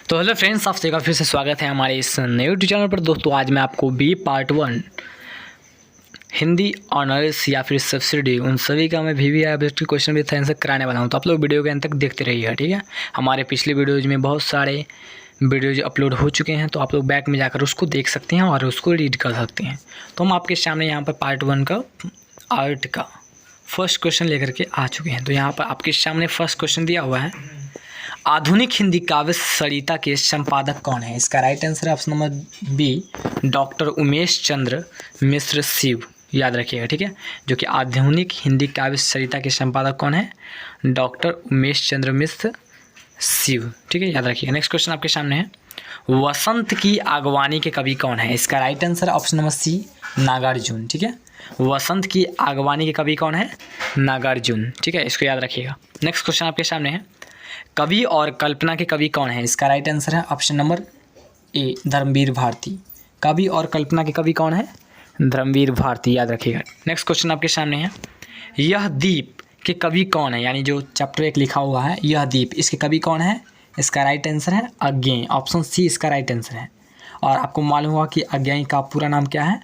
तो hello friends, आप सभी का फिर से स्वागत है हमारे इस नए यूट्यूब चैनल पर। दोस्तों आज मैं आपको बी पार्ट 1 हिंदी ऑनर्स या फिर सब्सिडी उन सभी का मैं VVI क्वेश्चन विद आंसर कराने वाला हूं। तो आप लोग वीडियो के अंत तक देखते रहिएगा, ठीक है। हमारे पिछले वीडियोज़ में बहुत सारे वीडियोज अपलोड हो चुके हैं, तो आप लोग बैक में जाकर उसको देख सकते हैं और उसको रीड कर सकते हैं। तो हम आपके सामने यहाँ पर पार्ट 1 का आर्ट का फर्स्ट क्वेश्चन लेकर के आ चुके हैं। तो यहाँ पर आपके सामने फर्स्ट क्वेश्चन दिया हुआ है, आधुनिक हिंदी काव्य सरिता के संपादक कौन है? इसका राइट आंसर है option number B, doctor Umesh Chandra Mishra Shiv. याद रखिएगा, ठीक है। जो कि आधुनिक हिंदी काव्य सरिता के संपादक कौन है? डॉक्टर उमेश चंद्र मिश्र शिव, ठीक है। याद रखिएगा। नेक्स्ट क्वेश्चन आपके सामने है, वसंत की आगवानी के कवि कौन है? इसका right answer option number C, Nagarjun, ठीक है। वसंत की आगवानी के कवि कौन है? नागार्जुन, ठीक है। इसको याद रखिएगा। नेक्स्ट क्वेश्चन आपके सामने है, कवि और कल्पना के कवि कौन है? इसका राइट आंसर है option number A, Dharamvir Bharati. कवि और कल्पना के कवि कौन है? धर्मवीर भारती, याद रखिएगा। नेक्स्ट क्वेश्चन आपके सामने है, यह दीप के कवि कौन है? यानी जो चैप्टर 1 लिखा हुआ है यह दीप, इसके कवि कौन है? इसका राइट आंसर है अज्ञेय, ऑप्शन सी इसका राइट आंसर है। और आपको मालूम हुआ कि अज्ञेय का पूरा नाम क्या है?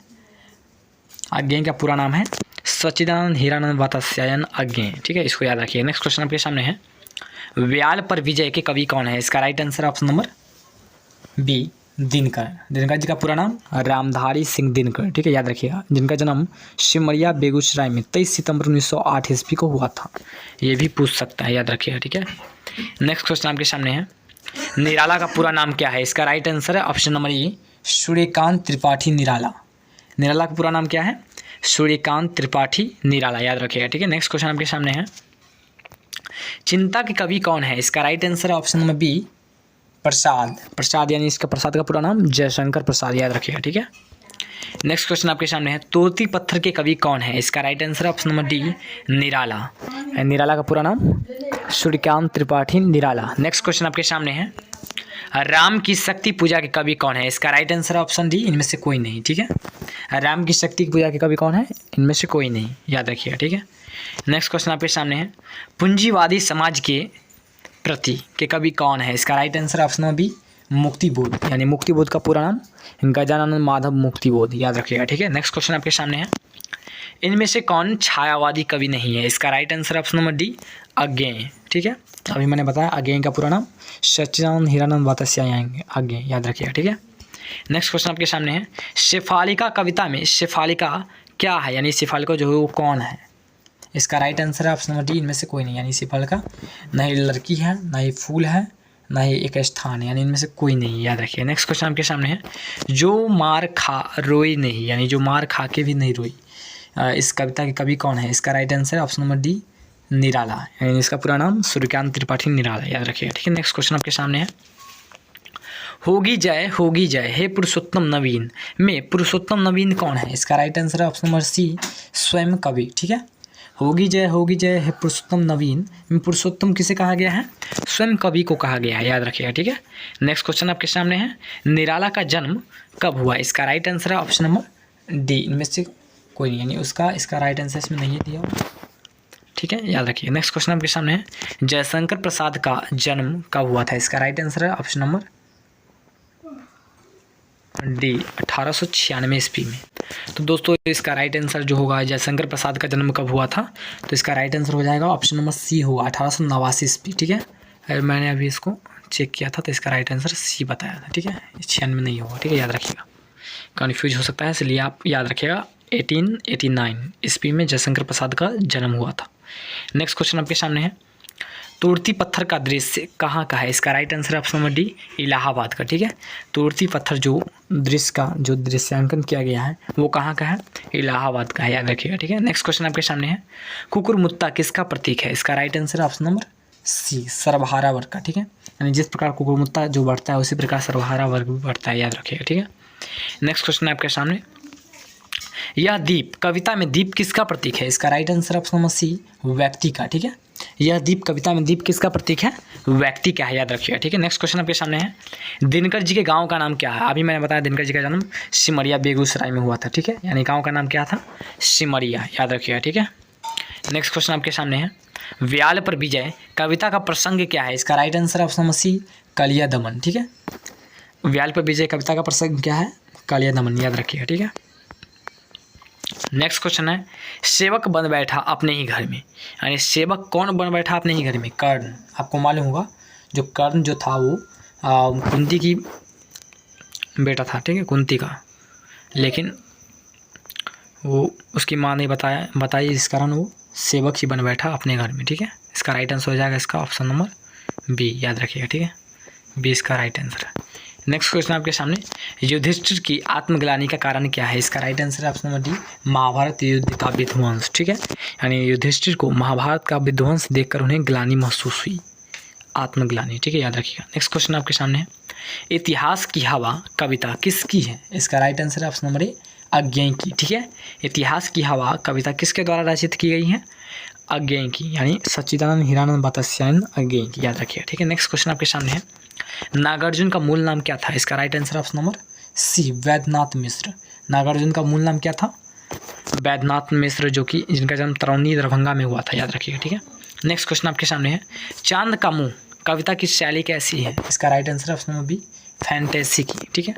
अज्ञेय का पूरा नाम है सच्चिदानंद हीरानंद वात्स्यायन अज्ञेय, ठीक है। इसको याद रखिए। नेक्स्ट क्वेश्चन आपके सामने है, व्याल पर विजय के कवि कौन है? इसका right answer option number B, Dinkar. Dinkar ji का पूरा नाम रामधारी सिंह दिनकर, ठीक है। याद रखिएगा। जिनका जन्म सिमरिया बेगूसराय में 23 सितंबर 1908 ईस्वी को हुआ था। ये भी पूछ सकता है, याद रखिएगा, ठीक है। नेक्स्ट क्वेश्चन आपके सामने है, निराला का पूरा नाम क्या है? इसका राइट आंसर है option number A, Suryakant Tripathi Nirala. Nirala का पूरा नाम क्या है? सूर्यकांत त्रिपाठी निराला, याद रखिएगा, ठीक है। नेक्स्ट क्वेश्चन आपके सामने है, चिंता के कवि कौन है? इसका राइट आंसर है ऑप्शन नंबर बी, प्रसाद। प्रसाद यानी इसका प्रसाद का पूरा नाम जयशंकर प्रसाद, याद रखिएगा, ठीक है। नेक्स्ट क्वेश्चन आपके सामने है, तोती पत्थर के कवि कौन है? इसका राइट आंसर है ऑप्शन नंबर डी, निराला। निराला का पूरा नाम सूर्यकांत त्रिपाठी निराला। नेक्स्ट क्वेश्चन आपके सामने है, राम की शक्ति पूजा के कवि कौन है? इसका राइट आंसर है ऑप्शन डी, इनमें से कोई नहीं, ठीक है। राम की शक्ति की पूजा के कवि कौन है? इनमें से कोई नहीं, याद रखिएगा, ठीक है। नेक्स्ट क्वेश्चन आपके सामने है, पूंजीवादी समाज के प्रति के कवि कौन है? इसका right answer option number B, Muktibodh. यानी मुक्तिबोध का पूरा नाम गजानन माधव मुक्तिबोध, याद रखिएगा, ठीक है। नेक्स्ट क्वेश्चन आपके सामने है, इनमें से कौन छायावादी कवि नहीं है? इसका right answer option number D, Agyeya, ठीक है। अभी मैंने बताया अज्ञेय का पूरा नाम सच्चिदानंद हीरानंद वात्स्यायन अज्ञेय, याद रखिएगा, ठीक है। नेक्स्ट क्वेश्चन आपके सामने है, शेफालिका कविता में शेफालिका क्या है? यानी शेफालिका जो है वो कौन है? इसका राइट आंसर है ऑप्शन नंबर डी, इनमें से कोई नहीं। यानी शेफालिका ना ही लड़की है, ना ही फूल है, ना ही एक स्थान है, यानी इनमें से कोई नहीं, याद रखिए। नेक्स्ट क्वेश्चन आपके सामने है, जो मार खा रोई नहीं, यानी जो मार खा के भी नहीं रोई, इस कविता के कवि कौन है? इसका राइट आंसर है ऑप्शन नंबर डी, निराला। यानी इसका पूरा नाम सूर्यकांत त्रिपाठी निराला, याद रखिएगा, ठीक है। नेक्स्ट क्वेश्चन आपके सामने है, होगी जय हे पुरुषोत्तम नवीन में पुरुषोत्तम नवीन कौन है? इसका राइट आंसर है ऑप्शन नंबर सी, स्वयं कवि, ठीक है। होगी जय हे पुरुषोत्तम नवीन में पुरुषोत्तम किसे कहा गया है? स्वयं कवि को कहा गया है, याद रखिएगा, ठीक है। नेक्स्ट क्वेश्चन आपके सामने है, निराला का जन्म कब हुआ? इसका राइट आंसर है ऑप्शन नंबर डी, इनमें से कोई नहीं, यानी इसका राइट आंसर इसमें नहीं दिया हुआ, ठीक है, याद रखिए। नेक्स्ट क्वेश्चन आपके सामने है, जयशंकर प्रसाद का जन्म कब हुआ था? इसका राइट आंसर है ऑप्शन नंबर डी, 1896 ईस्वी में। तो दोस्तों इसका राइट आंसर जो होगा, जयशंकर प्रसाद का जन्म कब हुआ था? तो इसका राइट आंसर हो जाएगा ऑप्शन नंबर सी होगा, 1889 ईस्वी, ठीक है। मैंने अभी इसको चेक किया था, तो इसका राइट आंसर सी बताया था, ठीक है। 96 नहीं होगा, ठीक है, याद रखिएगा, कन्फ्यूज हो सकता है, इसलिए आप याद रखिएगा 1889 ईस्वी में जयशंकर प्रसाद का जन्म हुआ था। नेक्स्ट क्वेश्चन आपके सामने है, तुर्ती पत्थर का दृश्य कहाँ का है? इसका राइट आंसर है ऑप्शन नंबर डी, इलाहाबाद का, ठीक है। तुर्ती पत्थर जो दृश्य का जो दृश्यांकन किया गया है वो कहाँ का है? इलाहाबाद का है, याद रखिएगा, ठीक है। नेक्स्ट क्वेश्चन आपके सामने है, कुकुरमुत्ता किसका प्रतीक है? इसका राइट आंसर है ऑप्शन नंबर सी, सर्वहारा वर्ग का, ठीक है। यानी जिस प्रकार कुकुरमुत्ता जो बढ़ता है उसी प्रकार सर्वहारा वर्ग भी बढ़ता है, याद रखिएगा, ठीक है। नेक्स्ट क्वेश्चन आपके सामने, यह दीप कविता में दीप किसका प्रतीक है? इसका right answer option number C, व्यक्ति का, ठीक है। यह दीप कविता में दीप किसका प्रतीक है? व्यक्ति का है, याद रखिएगा, ठीक है। नेक्स्ट क्वेश्चन आपके सामने है, दिनकर जी के गांव का नाम क्या है? अभी मैंने बताया दिनकर जी का जन्म सिमरिया बेगूसराय में हुआ था, ठीक है। यानी गांव का नाम क्या था? सिमरिया, याद रखिएगा, ठीक है। नेक्स्ट क्वेश्चन आपके सामने है, व्याल पर विजय कविता का प्रसंग क्या है? इसका right answer option number C, Kaliya Daman, ठीक है। व्याल पर विजय कविता का प्रसंग क्या है? कालिया दमन, याद रखिएगा, ठीक है। नेक्स्ट क्वेश्चन है, सेवक बन बैठा अपने ही घर में, यानी सेवक कौन बन बैठा अपने ही घर में? कर्ण। आपको मालूम होगा जो कर्ण जो था वो कुंती की बेटा था, ठीक है, कुंती का, लेकिन वो उसकी माँ ने बताई, इस कारण वो सेवक ही बन बैठा अपने घर में, ठीक है। इसका राइट आंसर हो जाएगा इसका ऑप्शन नंबर बी, याद रखिएगा, ठीक है, बी इसका राइट आंसर है। नेक्स्ट क्वेश्चन आपके सामने, युधिष्ठिर की आत्मग्लानि का कारण क्या है? इसका राइट आंसर है ऑप्शन नंबर डी, महाभारत युद्ध का विध्वंस, ठीक है। यानी युधिष्ठिर को महाभारत का विध्वंस देखकर उन्हें ग्लानि महसूस हुई, आत्मग्लानि, ठीक है, याद रखिएगा। नेक्स्ट क्वेश्चन आपके सामने है, इतिहास की हवा कविता किसकी है? इसका राइट आंसर है ऑप्शन नंबर ए, अज्ञेय की, ठीक है। इतिहास की हवा कविता किसके द्वारा रचित की गई है? अज्ञेय की, यानी सच्चिदानंद हीरानंद वात्स्यायन अज्ञेय की, याद रखिएगा, ठीक है। नेक्स्ट क्वेश्चन आपके सामने है, नागार्जुन का मूल नाम क्या था? इसका right answer option number C, Vaidyanath Mishra. Nagarjun का मूल नाम क्या था? वैद्यनाथ मिश्र, जो कि जिनका जन्म तरौनी दरभंगा में हुआ था, याद रखिएगा, ठीक है। नेक्स्ट क्वेश्चन आपके सामने है, चांद का मुंह कविता की शैली कैसी है? इसका right answer option number B, fantasy की, ठीक है।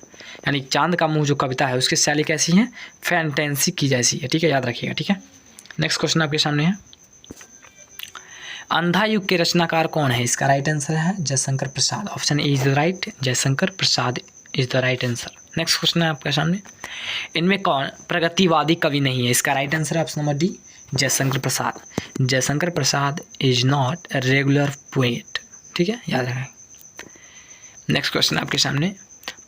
यानी चांद का मुंह जो कविता है उसकी शैली कैसी है? फैंटेसी की जैसी है, ठीक है, याद रखिएगा, ठीक है। नेक्स्ट क्वेश्चन आपके सामने है, अंधा युग के रचनाकार कौन है? इसका राइट आंसर है Jaishankar Prasad, option A is the right, Jaishankar Prasad is the right answer. Next question है आपके सामने, इनमें कौन प्रगतिवादी कवि नहीं है? इसका राइट आंसर है option number D, Jaishankar Prasad. Jaishankar Prasad is not a regular poet, ठीक है, याद रखें। नेक्स्ट क्वेश्चन आपके सामने,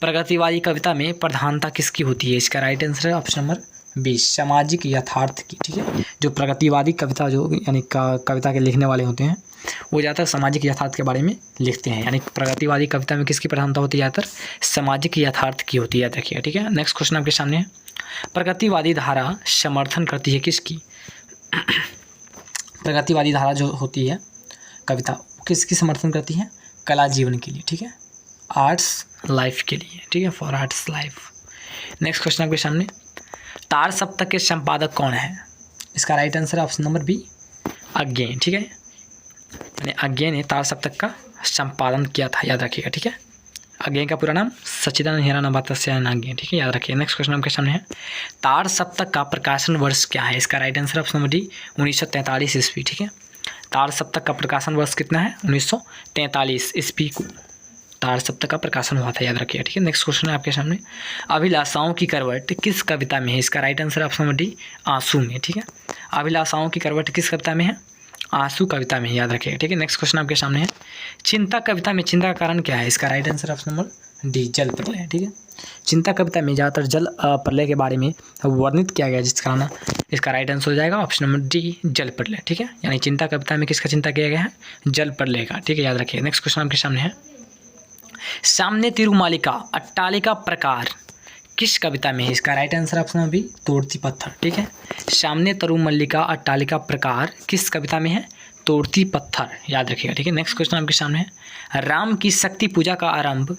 प्रगतिवादी कविता में प्रधानता किसकी होती है? इसका राइट आंसर है ऑप्शन नंबर बी, सामाजिक यथार्थ की, ठीक है। जो प्रगतिवादी कविता जो यानी कविता के लिखने वाले होते हैं वो ज़्यादातर सामाजिक यथार्थ के बारे में लिखते हैं, यानी प्रगतिवादी कविता में किसकी प्रधानता होती है? ज़्यादातर सामाजिक यथार्थ की होती है, याद रखिएगा, ठीक है। नेक्स्ट क्वेश्चन आपके सामने है, प्रगतिवादी धारा समर्थन करती है किसकी? प्रगतिवादी धारा जो होती है कविता किसकी समर्थन करती है? कला जीवन के लिए, ठीक है, आर्ट्स लाइफ के लिए, ठीक है, for arts life. Next question आपके सामने, तार सप्तक के संपादक कौन है? इसका राइट आंसर है ऑप्शन नंबर बी, अज्ञेय, ठीक है, यानी अज्ञेय ने तार सप्तक का संपादन किया था, याद रखिएगा, ठीक है। अज्ञेय का पूरा नाम सच्चिदानंद हीरानंद वात्स्यायन अज्ञेय, ठीक है, याद रखिए। नेक्स्ट क्वेश्चन आपके सामने है, तार सप्तक का प्रकाशन वर्ष क्या है? इसका right answer option number D, 1943 ईस्वी, ठीक है। तार सप्तक का प्रकाशन वर्ष कितना है? 1943 ईस्वी को तार सप्तक का प्रकाशन हुआ था, याद रखिएगा, ठीक है। नेक्स्ट क्वेश्चन है आपके सामने, अभिलाषाओं की करवट किस कविता में है? इसका right answer option number D, आंसू में, ठीक है। अभिलाषाओं की करवट किस कविता में है? आंसू कविता में, याद रखिएगा, ठीक है। नेक्स्ट क्वेश्चन आपके सामने है, चिंता कविता में चिंता का कारण क्या है? इसका right answer option number D, जल प्रलय, ठीक है। चिंता कविता में ज़्यादातर जल प्रलय के बारे में वर्णित किया गया, जिस कारण इसका राइट आंसर हो जाएगा ऑप्शन नंबर डी, जल प्रलय, ठीक है। यानी चिंता कविता में किसका चिंता किया गया है? जल प्रलय का, ठीक है, याद रखिए। नेक्स्ट क्वेश्चन आपके सामने है, सामने तिरुमालिका अट्टालिका प्रकार किस कविता में है? इसका right answer option number B, Todti Patthar, ठीक है। सामने तिरुमल्लिका अट्टालिका प्रकार किस कविता में है? तोड़ती पत्थर, याद रखिएगा, ठीक है। नेक्स्ट क्वेश्चन आपके सामने है, राम की शक्ति पूजा का आरंभ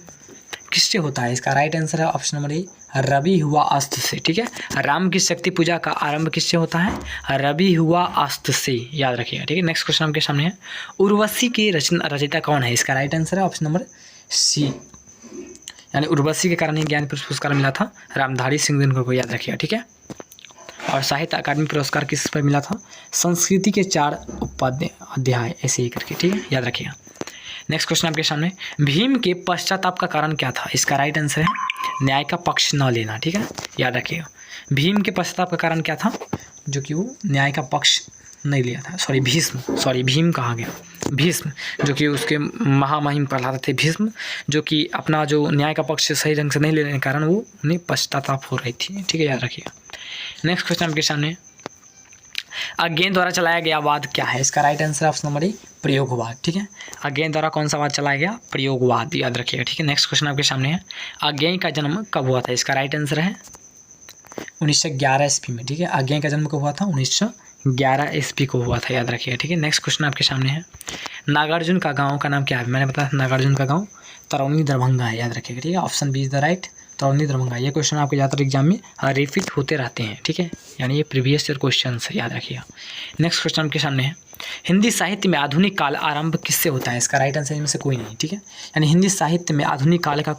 किससे होता है? इसका राइट आंसर है ऑप्शन नंबर ए, रवि हुआ अस्त्र से, ठीक है। राम की शक्ति पूजा का आरंभ किससे होता है? रवि हुआ अस्त्र से, याद रखिएगा, ठीक है। नेक्स्ट क्वेश्चन आपके सामने है, उर्वशी की रचयिता कौन है? इसका राइट आंसर है ऑप्शन नंबर सी, यानी उर्वशी के कारण ही ज्ञानपीठ पुरस्कार मिला था रामधारी सिंह दिनकर को, याद रखिएगा, ठीक है। और साहित्य अकादमी पुरस्कार किस पर मिला था? संस्कृति के 4 अध्याय ऐसे ही करके, ठीक है, याद रखिएगा। नेक्स्ट क्वेश्चन आपके सामने, भीम के पश्चाताप का कारण क्या था? इसका राइट आंसर है न्याय का पक्ष न लेना, ठीक है, याद रखिएगा। भीम के पश्चाताप का कारण क्या था? जो कि वो न्याय का पक्ष नहीं लिया था, भीम कहा गया, भीष्म, जो कि उसके महामहिम प्रहलाद थे भीष्म, जो कि अपना जो न्याय का पक्ष सही ढंग से नहीं लेने के कारण वो उन्हें पश्चाताप हो रही थी, ठीक है, याद रखिएगा। नेक्स्ट क्वेश्चन आपके सामने, अज्ञेय द्वारा चलाया गया वाद क्या है? इसका right answer option number A, प्रयोगवाद, ठीक है। अज्ञेय द्वारा कौन सा वाद चलाया गया? प्रयोगवाद, याद रखिएगा, ठीक है। नेक्स्ट क्वेश्चन आपके सामने है, अज्ञेय का जन्म कब हुआ था? इसका राइट आंसर है 1911 ईस्वी में, ठीक है। अज्ञेय का जन्म कब हुआ था? 1911 ईस्वी को हुआ था, याद रखिएगा, ठीक है। नेक्स्ट क्वेश्चन आपके सामने है, नागार्जुन का गाँव का नाम क्या है? मैंने बताया नागार्जुन का गाँव तरौनी दरभंगा है, याद रखिएगा, ठीक है। Option B is the right, तरुणी दरभंगा। ये क्वेश्चन आपके ज़्यादातर एग्जाम में रिपीट होते रहते हैं, ठीक है, यानी ये प्रीवियस ईयर क्वेश्चन है, याद रखिएगा। नेक्स्ट क्वेश्चन आपके सामने है, हिंदी साहित्य में आधुनिक काल आरंभ किससे होता है? इसका राइट आंसर इनमें से कोई नहीं, ठीक है, यानी हिंदी साहित्य में आधुनिक काल का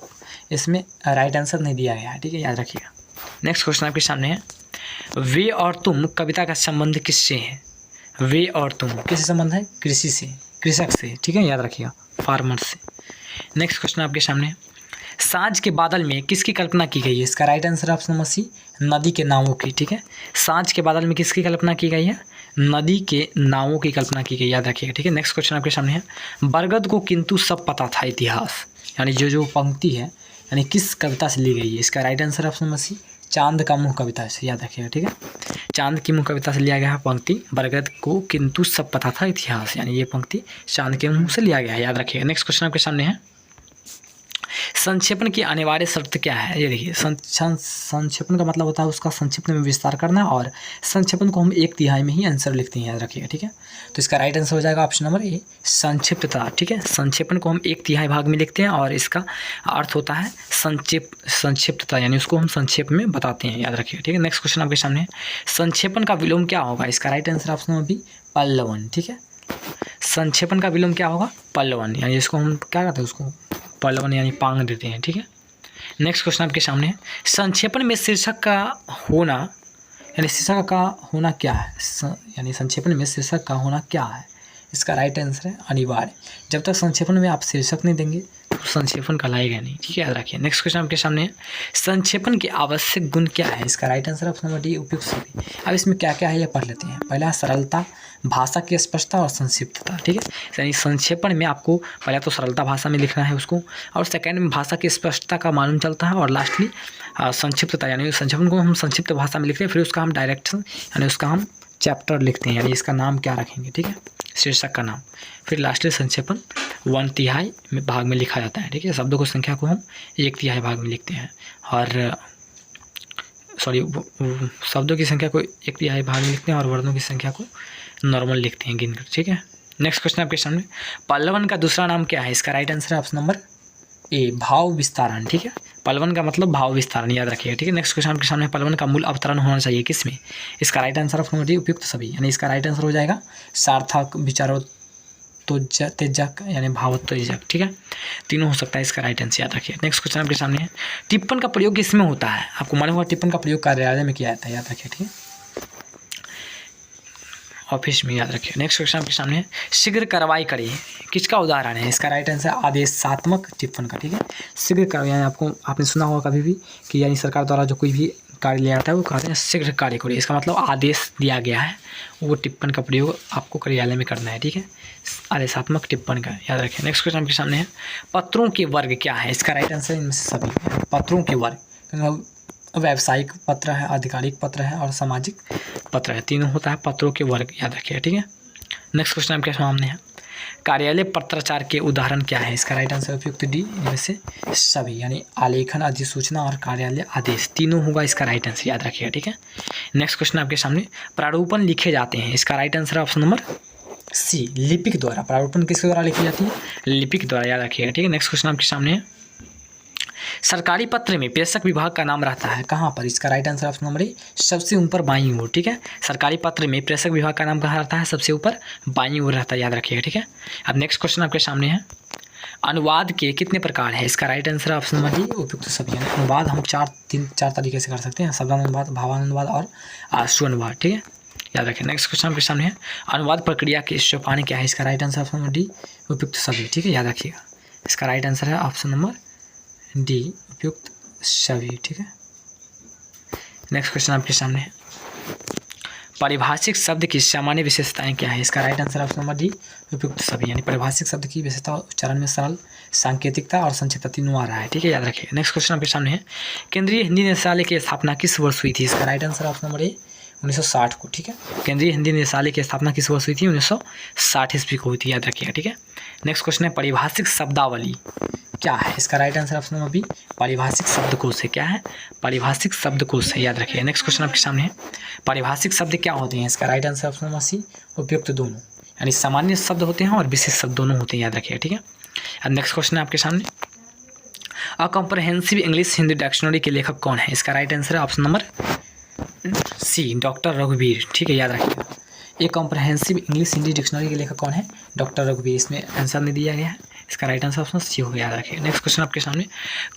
इसमें राइट आंसर नहीं दिया गया है, ठीक है, याद रखिएगा। नेक्स्ट क्वेश्चन आपके सामने है, वे और तुम कविता का संबंध किससे है? वे और तुम किससे संबंध है? कृषि से, कृषक से, ठीक है, याद रखिएगा, फार्मर से। नेक्स्ट क्वेश्चन आपके सामने है, सांझ के बादल में किसकी कल्पना की गई है? इसका right answer option number C, नदी के नावों की, ठीक है, सांझ के बादल में किसकी कल्पना की गई है? नदी के नावों की कल्पना की गई, याद रखिएगा, ठीक है। नेक्स्ट क्वेश्चन आपके सामने है, बरगद को किंतु सब पता था इतिहास, यानी जो पंक्ति है यानी किस कविता से ली गई है? इसका right answer option number C, चांद का मुँह कविता से, याद रखिएगा, ठीक है, चांद की मुँह कविता से लिया गया है पंक्ति, बरगद को किंतु सब पता था इतिहास, यानी ये पंक्ति चांद के मुँह से लिया गया है, याद रखिएगा। नेक्स्ट क्वेश्चन आपके सामने है, संक्षेपण की अनिवार्य शर्त क्या है? ये देखिए, संक्षेपण का मतलब होता है उसका संक्षिप्त में विस्तार करना, और संक्षेपण को हम 1/3 में ही आंसर लिखते हैं, याद रखिएगा, ठीक है। तो इसका राइट आंसर हो जाएगा ऑप्शन नंबर ए, संक्षिप्तता, ठीक है, संक्षेपण को हम 1/3 भाग में लिखते हैं और इसका अर्थ होता है संक्षिप्तता, यानी उसको हम संक्षेप में बताते हैं, याद रखिएगा, ठीक है। नेक्स्ट क्वेश्चन आपके सामने है, संक्षेपण का विलोम क्या होगा? इसका right answer option number B, पल्लवन, ठीक है, संक्षेपण का विलोम क्या होगा? पल्लवन, यानी इसको हम क्या कहते हैं? उसको पल्लवन यानी पांग देते हैं, ठीक है। नेक्स्ट क्वेश्चन आपके सामने है, संक्षेपण में शीर्षक का होना, यानी शीर्षक का होना क्या है? यानी संक्षेपण में शीर्षक का होना क्या है? इसका राइट आंसर है अनिवार्य। जब तक संक्षेपण में आप शीर्षक नहीं देंगे तो संक्षेपण कहलाएगा नहीं, ठीक है, याद रखिए। नेक्स्ट क्वेश्चन आपके सामने है, संक्षेपण के आवश्यक गुण क्या है? इसका right answer option number D, उपयुक्त सभी। अब इसमें क्या क्या है ये पढ़ लेते हैं। पहला है सरलता, भाषा की स्पष्टता और संक्षिप्तता, ठीक है, यानी संक्षेपण में आपको पहले तो सरलता भाषा में लिखना है उसको, और सेकेंड में भाषा की स्पष्टता का मालूम चलता है, और लास्टली संक्षिप्तता, यानी संक्षेपण को हम संक्षिप्त भाषा में लिखते हैं, फिर उसका हम डायरेक्शन यानी उसका हम चैप्टर लिखते हैं, यानी इसका नाम क्या रखेंगे, ठीक है, शीर्षक का नाम, फिर लास्टली संक्षेपण 1/3 में भाग में लिखा जाता है, ठीक है। शब्दों की संख्या को हम 1/3 भाग में लिखते हैं, और शब्दों की संख्या को 1/3 भाग में लिखते हैं और वर्णों की संख्या को नॉर्मल लिखते हैं गिनकर, ठीक है। नेक्स्ट क्वेश्चन आपके सामने, पल्लवन का दूसरा नाम क्या है? इसका राइट आंसर है ऑप्शन नंबर ए, भाव विस्तारण, ठीक है, पल्लवन का मतलब भाव विस्तारण, याद रखिएगा, ठीक है। नेक्स्ट क्वेश्चन आपके सामने, पल्लवन का मूल अवतरण होना चाहिए किसमें? इसका right answer option number D, उपयुक्त सभी, यानी इसका राइट आंसर हो जाएगा सार्थक, विचारोत्तेजक यानी भावोत्तेजक, ठीक है, तीनों हो सकता है इसका राइट आंसर, याद रखिए। नेक्स्ट क्वेश्चन आपके सामने है, टिप्पण का प्रयोग किसमें होता है? आपको मालूम होगा टिप्पण का प्रयोग कार्यालय में किया जाता है, याद रखिए, ठीक है, ऑफिस में, याद रखिए। नेक्स्ट क्वेश्चन आपके सामने है, शीघ्र कार्रवाई करिए किसका उदाहरण है? इसका राइट आंसर आदेशात्मक टिप्पण का, ठीक है, शीघ्र कार्रवाई, यानी आपने सुना होगा कभी भी कि यानी सरकार द्वारा जो कोई भी कार्य लिया जाता है वो कहते हैं शीघ्र कार्य करिए, इसका मतलब आदेश दिया गया है, वो टिप्पण का प्रयोग आपको कार्यालय में करना है, ठीक है, आदेशात्मक टिप्पण का, याद रखें। नेक्स्ट क्वेश्चन आपके सामने है, पत्रों के वर्ग क्या है? इसका राइट आंसर इनमें से सभी, पत्रों के वर्ग, व्यावसायिक पत्र है, आधिकारिक पत्र है और सामाजिक पत्र है, तीनों होता है पत्रों के वर्ग, याद रखिए, ठीक है। नेक्स्ट क्वेश्चन आपके सामने है, कार्यालय पत्राचार के उदाहरण क्या है? इसका राइट आंसर उपयुक्त डी, इनमें से सभी, यानी आलेखन, अधिसूचना और कार्यालय आदेश, तीनों होगा इसका राइट आंसर, याद रखिएगा, ठीक है। नेक्स्ट क्वेश्चन आपके सामने, प्रारूपण लिखे जाते हैं, इसका right answer option number C, लिपिक द्वारा। प्रारूपण किसके द्वारा लिखी जाती है? लिपिक द्वारा, याद रखिएगा, ठीक है। नेक्स्ट क्वेश्चन आपके सामने है, सरकारी पत्र में प्रेषक विभाग का नाम रहता है कहाँ पर? इसका राइट आंसर ऑप्शन नंबर ए, सबसे ऊपर बाईं ओर, ठीक है, सरकारी पत्र में प्रेषक विभाग का नाम कहाँ रहता है? सबसे ऊपर बाईं ओर रहता है, याद रखिएगा, ठीक है। अब नेक्स्ट क्वेश्चन आपके सामने है, अनुवाद के कितने प्रकार है? इसका right answer option number D, उपयुक्त सभी, यानी अनुवाद हम चार तरीके से कर सकते हैं, शब्दानुवाद, भावानुवाद और आशुअनुवाद, ठीक है, याद रखें। नेक्स्ट क्वेश्चन आपके सामने है, अनुवाद प्रक्रिया के सोपान क्या है? इसका right answer option number D, उपयुक्त सभी, ठीक है, याद रखिएगा, इसका राइट आंसर है ऑप्शन नंबर डी, उपयुक्त सभी, ठीक है। नेक्स्ट क्वेश्चन आपके सामने है, पारिभाषिक शब्द की सामान्य विशेषताएं क्या है? इसका right answer option number D, उपयुक्त सभी, यानी पारिभाषिक शब्द की विशेषता उच्चारण में सरल, सांकेतिकता और संक्षिप्तता तीनों आ रहा है, ठीक है, याद रखिए। नेक्स्ट क्वेश्चन आपके सामने है, केंद्रीय हिंदी निदेशालय की स्थापना किस वर्ष हुई थी? इसका राइट आंसर ऑप्शन नंबर ए, 1960 को, ठीक है, केंद्रीय हिंदी निदेशालय की स्थापना किस वर्ष हुई थी? 1960 ईस्वी को हुई थी, याद रखिएगा, ठीक है। नेक्स्ट क्वेश्चन है, पारिभाषिक शब्दावली क्या है? इसका right answer option number B, पारिभाषिक शब्दकोश है, क्या है? पारिभाषिक शब्दकोश है, याद रखिए। नेक्स्ट क्वेश्चन आपके सामने है, पारिभाषिक शब्द क्या होते हैं? इसका right answer option number C, उपयुक्त दोनों, यानी सामान्य शब्द होते हैं और विशेष शब्द दोनों होते हैं, याद रखिएगा, ठीक है। अब नेक्स्ट क्वेश्चन है आपके सामने, अ कॉम्प्रहेंसिव इंग्लिश हिंदी डिक्शनरी के लेखक कौन है? इसका राइट आंसर है ऑप्शन नंबर सी, डॉक्टर रघुवीर। ठीक है, याद रखिएगा। ये कॉम्प्रहेंसिव इंग्लिश हिंदी डिक्शनरी के लेखक कौन है? डॉक्टर रघुवीर। इसमें आंसर नहीं दिया गया है, इसका राइट आंसर ऑप्शन सी होगा, याद रखिए। नेक्स्ट क्वेश्चन आपके सामने,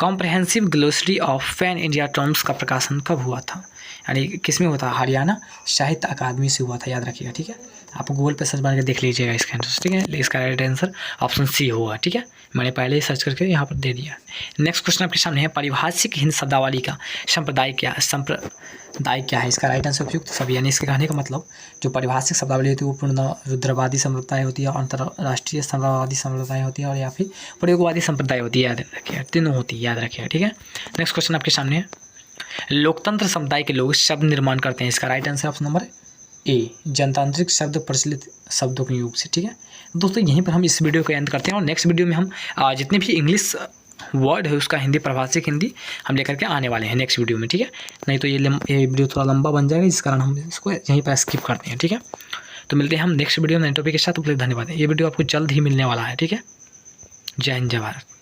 comprehensive glossary of pan India terms का प्रकाशन कब हुआ था? यानी किसमें हुआ था? हरियाणा साहित्य अकादमी से हुआ था, याद रखिएगा। ठीक है, आप गूगल पे सर्च मार के देख लीजिएगा इसका आंसर। ठीक है, इसका राइट आंसर ऑप्शन सी होगा। ठीक है, मैंने पहले ही सर्च करके यहाँ पर दे दिया। नेक्स्ट क्वेश्चन आपके सामने है, पारिभाषिक हिंद शब्दावली का संप्रदाय क्या है? इसका राइट आंसर उपयुक्त सभी। यानी इसके कहने का मतलब जो पारिभाषिक शब्दावली होती है वो पूर्ण रुद्रवादी संप्रदाय होती है, अंतर्राष्ट्रीय साम्यवादी संप्रदाय होती है और या फिर प्रयोगवादी संप्रदाय होती है, याद रखिएगा। तीनों होती है, याद रखिएगा। ठीक है, नेक्स्ट क्वेश्चन आपके सामने है, लोकतंत्र समुदाय के लोग शब्द निर्माण करते हैं। इसका राइट आंसर ऑप्शन नंबर ए, जनतांत्रिक शब्द प्रचलित शब्दों के योग से। ठीक है दोस्तों, यहीं पर हम इस वीडियो को एंड करते हैं और नेक्स्ट वीडियो में हम जितने भी इंग्लिश वर्ड है उसका हिंदी, प्रभाषिक हिंदी हम लेकर के आने वाले हैं नेक्स्ट वीडियो में। ठीक है, नहीं तो ये वीडियो थोड़ा लंबा बन जाएगा, जिस कारण हम इसको यहीं पर स्किप करते हैं। ठीक है, तो मिलते हैं हम नेक्स्ट वीडियो में नए टॉपिक के साथ। धन्यवाद। ये वीडियो आपको जल्द ही मिलने वाला है। ठीक है, जय हिंद, जय भारत।